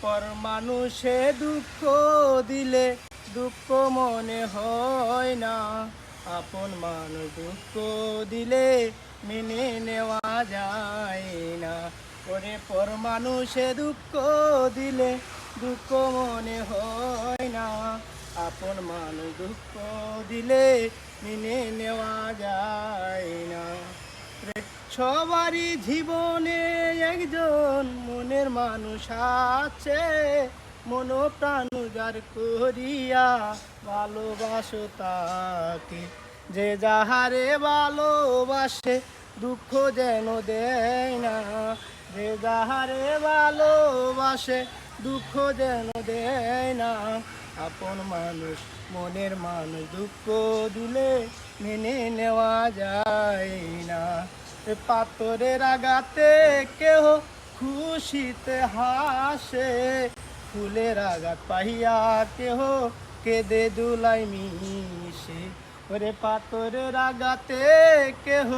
পর মানুষে দুঃখ দিলে দুঃখ মনে হয় না, আপন মানুষ দুঃখ দিলে মেনে নেওয়া যায় না। ওরে পর মানুষে দুঃখ দিলে দুঃখ মনে হয় না, আপন মানুষ দুঃখ দিলে মেনে নেওয়া যায় না। সবারই জীবনে একজন মনের মানুষ আছে, মন প্রাণ উজাড় করিয়া ভালোবাসো তাকে। যে যাহারে ভালোবাসে দুঃখ যেন দেয় না, যে যাহারে ভালোবাসে দুঃখ যেন দেয় না। আপন মানুষ মনের মানুষ দুঃখ দিলে মেনে নেওয়া যায় না। পাথরের আঘাতে কেহ খুশিতে হাসে, ফুলের আঘাত পাইয়া কেহ কেঁদে দুলাই মিশে। ওরে পাথরের আঘাতে কেহ